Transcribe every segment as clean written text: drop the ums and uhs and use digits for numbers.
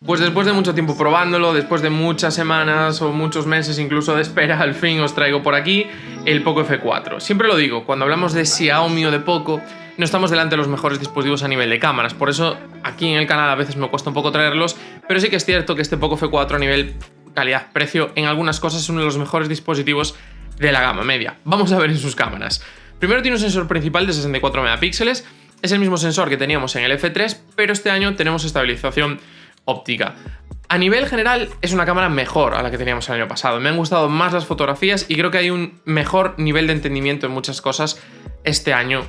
Pues después de mucho tiempo probándolo, después de muchas semanas o muchos meses incluso de espera, al fin os traigo por aquí el Poco F4. Siempre lo digo, cuando hablamos de Xiaomi o de Poco, no estamos delante de los mejores dispositivos a nivel de cámaras, por eso aquí en el canal a veces me cuesta un poco traerlos, pero sí que es cierto que este Poco F4 a nivel calidad-precio en algunas cosas es uno de los mejores dispositivos de la gama media. Vamos a ver en sus cámaras. Primero tiene un sensor principal de 64 megapíxeles, es el mismo sensor que teníamos en el F3, pero este año tenemos estabilización óptica. A nivel general es una cámara mejor a la que teníamos el año pasado. Me han gustado más las fotografías y creo que hay un mejor nivel de entendimiento en muchas cosas este año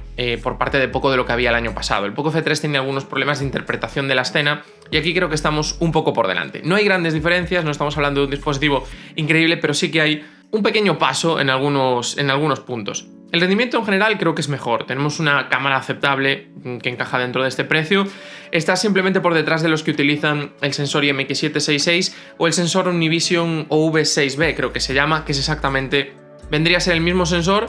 por parte de Poco de lo que había el año pasado. El Poco F3 tiene algunos problemas de interpretación de la escena y aquí creo que estamos un poco por delante. No hay grandes diferencias, no estamos hablando de un dispositivo increíble, pero sí que hay un pequeño paso en algunos puntos. El rendimiento en general creo que es mejor, tenemos una cámara aceptable que encaja dentro de este precio, está simplemente por detrás de los que utilizan el sensor IMX766 o el sensor Omnivision OV6B, creo que se llama, que es exactamente, vendría a ser el mismo sensor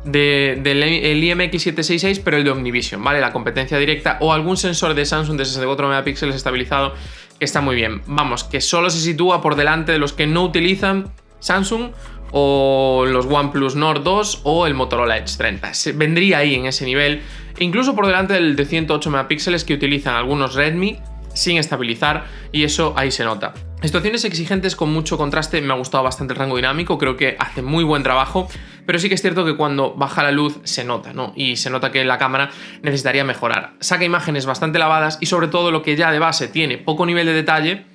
del IMX766 pero el de Omnivision, ¿vale? La competencia directa, o algún sensor de Samsung de 64 megapíxeles estabilizado que está muy bien, vamos, que solo se sitúa por delante de los que no utilizan Samsung o los OnePlus Nord 2 o el Motorola Edge 30. Vendría ahí en ese nivel, incluso por delante del de 108 megapíxeles que utilizan algunos Redmi sin estabilizar, y eso ahí se nota. Situaciones exigentes con mucho contraste, me ha gustado bastante el rango dinámico, creo que hace muy buen trabajo, pero sí que es cierto que cuando baja la luz se nota, ¿no? Y se nota que la cámara necesitaría mejorar. Saca imágenes bastante lavadas y sobre todo lo que ya de base tiene poco nivel de detalle.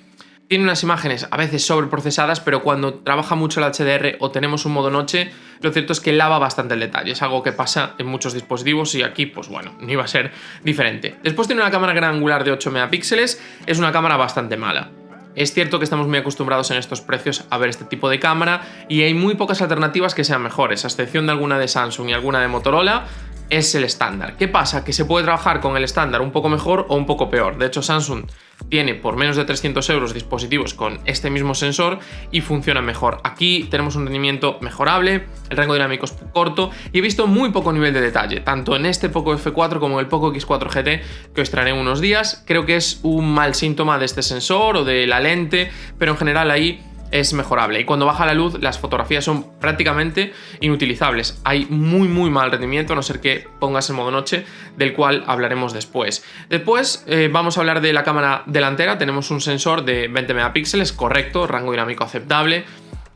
Tiene unas imágenes a veces sobreprocesadas, pero cuando trabaja mucho el HDR o tenemos un modo noche, lo cierto es que lava bastante el detalle. Es algo que pasa en muchos dispositivos y aquí, pues bueno, no iba a ser diferente. Después tiene una cámara gran angular de 8 megapíxeles, es una cámara bastante mala. Es cierto que estamos muy acostumbrados en estos precios a ver este tipo de cámara y hay muy pocas alternativas que sean mejores, a excepción de alguna de Samsung y alguna de Motorola. Es el estándar. ¿Qué pasa? Que se puede trabajar con el estándar un poco mejor o un poco peor. De hecho, Samsung tiene por menos de 300 euros dispositivos con este mismo sensor y funciona mejor. Aquí tenemos un rendimiento mejorable, el rango dinámico es corto y he visto muy poco nivel de detalle, tanto en este Poco F4 como en el Poco X4 GT que os traeré en unos días. Creo que es un mal síntoma de este sensor o de la lente, pero en general ahí es mejorable, y cuando baja la luz las fotografías son prácticamente inutilizables. Hay muy mal rendimiento, a no ser que pongas el modo noche, del cual hablaremos después. Después vamos a hablar de la cámara delantera. Tenemos un sensor de 20 megapíxeles, correcto, rango dinámico aceptable.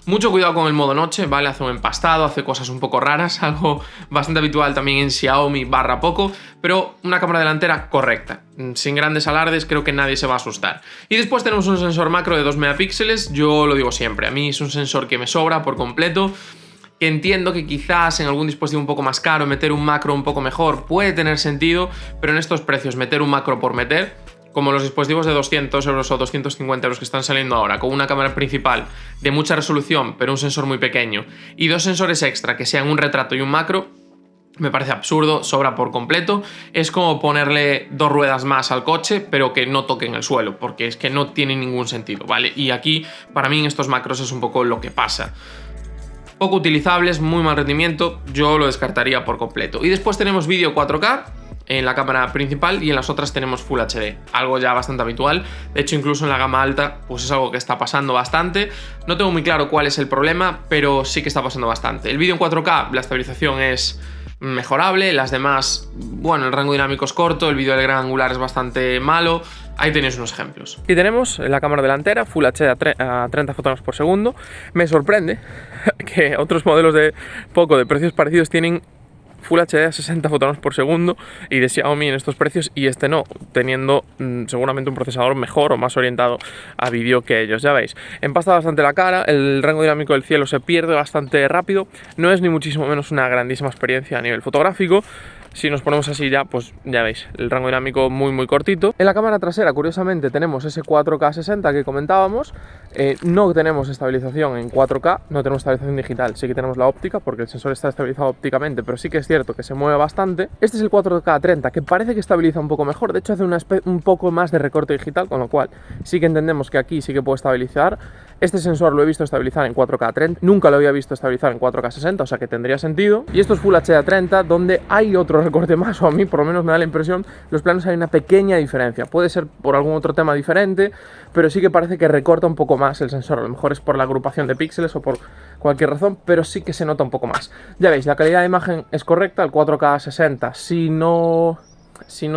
Mucho cuidado con el modo noche, ¿vale? Hace un empastado, hace cosas un poco raras, algo bastante habitual también en Xiaomi / Poco, pero una cámara delantera correcta. Sin grandes alardes, creo que nadie se va a asustar. Y después tenemos un sensor macro de 2 megapíxeles, yo lo digo siempre, a mí es un sensor que me sobra por completo, que entiendo que quizás en algún dispositivo un poco más caro meter un macro un poco mejor puede tener sentido, pero en estos precios meter un macro por meter, como los dispositivos de 200 euros o 250 euros que están saliendo ahora, con una cámara principal de mucha resolución pero un sensor muy pequeño y dos sensores extra que sean un retrato y un macro, me parece absurdo, sobra por completo. Es como ponerle 2 ruedas más al coche pero que no toquen el suelo, porque es que no tiene ningún sentido, ¿vale? Y aquí para mí en estos macros es un poco lo que pasa. Poco utilizables, muy mal rendimiento, yo lo descartaría por completo. Y después tenemos vídeo 4K en la cámara principal y en las otras tenemos Full HD, algo ya bastante habitual. De hecho, incluso en la gama alta pues es algo que está pasando bastante. No tengo muy claro cuál es el problema, pero sí que está pasando bastante. El vídeo en 4K, la estabilización es mejorable, las demás, bueno, el rango dinámico es corto, el vídeo del gran angular es bastante malo. Ahí tenéis unos ejemplos. Y tenemos la cámara delantera Full HD a 30 fotogramas por segundo. Me sorprende que otros modelos de Poco de precios parecidos tienen Full HD a 60 fotogramas por segundo y de Xiaomi en estos precios, y este no, teniendo seguramente un procesador mejor o más orientado a vídeo que ellos. Ya veis, empasta bastante la cara, el rango dinámico del cielo se pierde bastante rápido, no es ni muchísimo menos una grandísima experiencia a nivel fotográfico. Si nos ponemos así ya, pues ya veis, el rango dinámico muy cortito. En la cámara trasera, curiosamente, tenemos ese 4K 60 que comentábamos. No tenemos estabilización en 4K, no tenemos estabilización digital, sí que tenemos la óptica, porque el sensor está estabilizado ópticamente, pero sí que es cierto que se mueve bastante. Este es el 4K 30, que parece que estabiliza un poco mejor, de hecho hace un poco más de recorte digital, con lo cual sí que entendemos que aquí sí que puede estabilizar. Este sensor lo he visto estabilizar en 4K 30, nunca lo había visto estabilizar en 4K 60, o sea que tendría sentido. Y esto es Full HD a 30, donde hay otro recorte más, o a mí por lo menos me da la impresión, los planos hay una pequeña diferencia. Puede ser por algún otro tema diferente, pero sí que parece que recorta un poco más el sensor. A lo mejor es por la agrupación de píxeles o por cualquier razón, pero sí que se nota un poco más. Ya veis, la calidad de imagen es correcta, el 4K 60, si no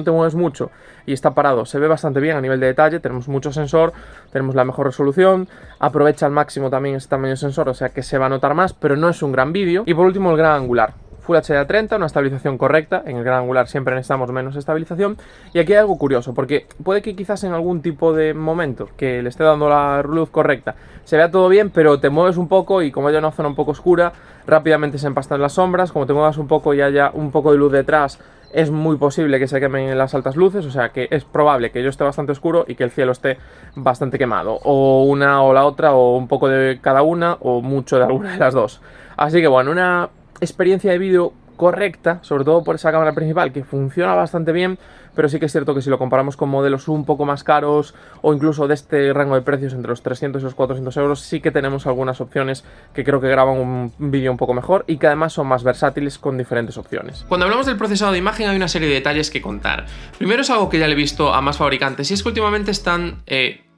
te mueves mucho y está parado, se ve bastante bien a nivel de detalle. Tenemos mucho sensor, tenemos la mejor resolución, aprovecha al máximo también este tamaño de sensor, o sea que se va a notar más, pero no es un gran vídeo. Y por último, el gran angular. Full HD a 30, una estabilización correcta. En el gran angular siempre necesitamos menos estabilización. Y aquí hay algo curioso, porque puede que quizás en algún tipo de momento que le esté dando la luz correcta se vea todo bien, pero te mueves un poco y como haya una zona un poco oscura, rápidamente se empastan las sombras. Como te muevas un poco y haya un poco de luz detrás, es muy posible que se quemen en las altas luces, o sea que es probable que yo esté bastante oscuro y que el cielo esté bastante quemado. O una o la otra, o un poco de cada una, o mucho de alguna de las dos. Así que bueno, una experiencia de vídeo correcta, sobre todo por esa cámara principal que funciona bastante bien, pero sí que es cierto que si lo comparamos con modelos un poco más caros o incluso de este rango de precios entre los 300 y los 400 euros, sí que tenemos algunas opciones que creo que graban un vídeo un poco mejor y que además son más versátiles con diferentes opciones. Cuando hablamos del procesado de imagen hay una serie de detalles que contar. Primero es algo que ya le he visto a más fabricantes y es que últimamente están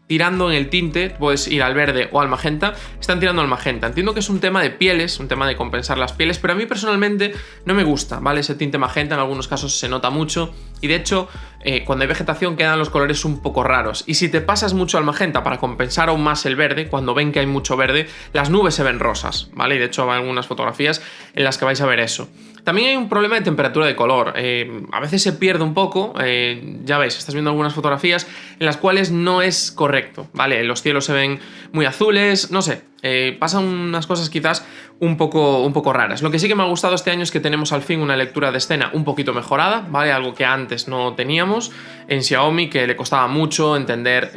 tirando en el tinte, puedes ir al verde o al magenta, están tirando al magenta. Entiendo que es un tema de pieles, un tema de compensar las pieles, pero a mí personalmente no me gusta, ¿vale? Ese tinte magenta en algunos casos se nota mucho y de hecho cuando hay vegetación quedan los colores un poco raros. Y si te pasas mucho al magenta para compensar aún más el verde, cuando ven que hay mucho verde, las nubes se ven rosas, ¿vale? Y de hecho hay algunas fotografías en las que vais a ver eso. También hay un problema de temperatura de color, a veces se pierde un poco, ya veis, estás viendo algunas fotografías en las cuales no es correcto, ¿vale? Los cielos se ven muy azules, no sé, pasan unas cosas quizás un poco raras. Lo que sí que me ha gustado este año es que tenemos al fin una lectura de escena un poquito mejorada, ¿vale? Algo que antes no teníamos en Xiaomi, que le costaba mucho entender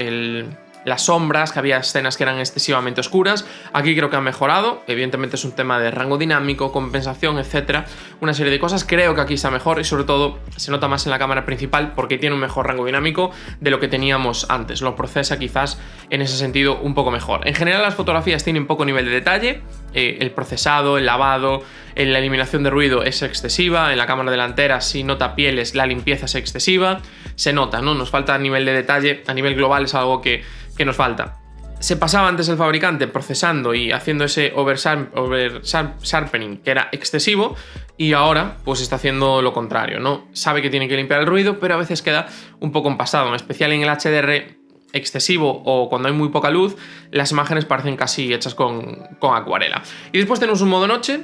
las sombras, que había escenas que eran excesivamente oscuras. Aquí creo que han mejorado, evidentemente es un tema de rango dinámico, compensación, etcétera, una serie de cosas. Creo que aquí está mejor y sobre todo se nota más en la cámara principal porque tiene un mejor rango dinámico de lo que teníamos antes, lo procesa quizás en ese sentido un poco mejor. En general las fotografías tienen poco nivel de detalle, el procesado, el lavado, la eliminación de ruido es excesiva, en la cámara delantera si nota pieles la limpieza es excesiva, se nota, ¿no? Nos falta nivel de detalle, a nivel global es algo que nos falta. Se pasaba antes el fabricante procesando y haciendo ese oversharpening que era excesivo y ahora pues está haciendo lo contrario, ¿no? Sabe que tiene que limpiar el ruido, pero a veces queda un poco empastado, en especial en el HDR excesivo o cuando hay muy poca luz, las imágenes parecen casi hechas con acuarela. Y después tenemos un modo noche,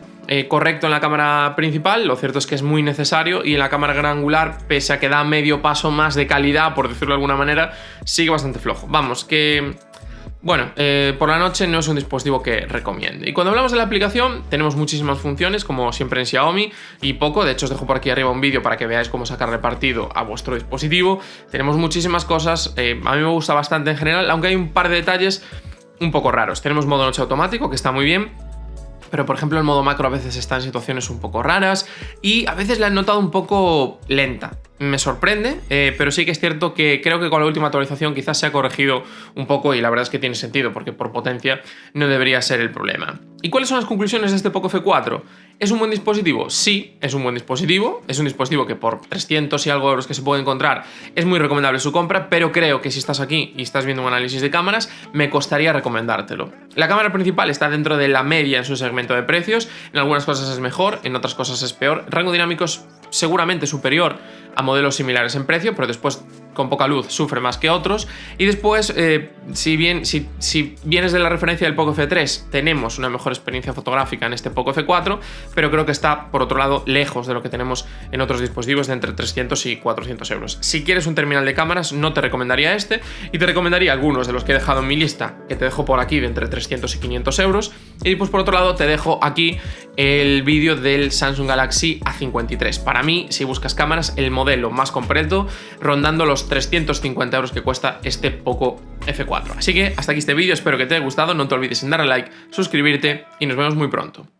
correcto en la cámara principal, lo cierto es que es muy necesario, y en la cámara gran angular, pese a que da medio paso más de calidad, por decirlo de alguna manera, sigue bastante flojo. Vamos, que bueno, por la noche no es un dispositivo que recomiende. Y cuando hablamos de la aplicación, tenemos muchísimas funciones, como siempre en Xiaomi, y poco. De heco os dejo por aquí arriba un vídeo para que veáis cómo sacarle partido a vuestro dispositivo. Tenemos muchísimas cosas, a mí me gusta bastante en general, aunque hay un par de detalles un poco raros. Tenemos modo noche automático, que está muy bien, pero por ejemplo el modo macro a veces está en situaciones un poco raras y a veces la he notado un poco lenta. Me sorprende, pero sí que es cierto que creo que con la última actualización quizás se ha corregido un poco y la verdad es que tiene sentido porque por potencia no debería ser el problema. ¿Y cuáles son las conclusiones de este Poco F4? ¿Es un buen dispositivo? Sí, es un buen dispositivo. Es un dispositivo que por 300 y algo euros que se puede encontrar es muy recomendable su compra, pero creo que si estás aquí y estás viendo un análisis de cámaras, me costaría recomendártelo. La cámara principal está dentro de la media en su segmento de precios, en algunas cosas es mejor, en otras cosas es peor. Rango dinámico es seguramente superior a modelos similares en precio, pero después con poca luz sufre más que otros. Y después, si vienes de la referencia del Poco F3, tenemos una mejor experiencia fotográfica en este Poco F4, pero creo que está, por otro lado, lejos de lo que tenemos en otros dispositivos de entre 300 y 400 euros. Si quieres un terminal de cámaras, no te recomendaría este, y te recomendaría algunos de los que he dejado en mi lista, que te dejo por aquí de entre 300 y 500 euros. Y después, por otro lado, te dejo aquí el vídeo del Samsung Galaxy A53. Para mí, si buscas cámaras, el modelo más completo, rondando los 350 euros que cuesta este Poco F4. Así que hasta aquí este vídeo, espero que te haya gustado, no te olvides en darle like, suscribirte y nos vemos muy pronto.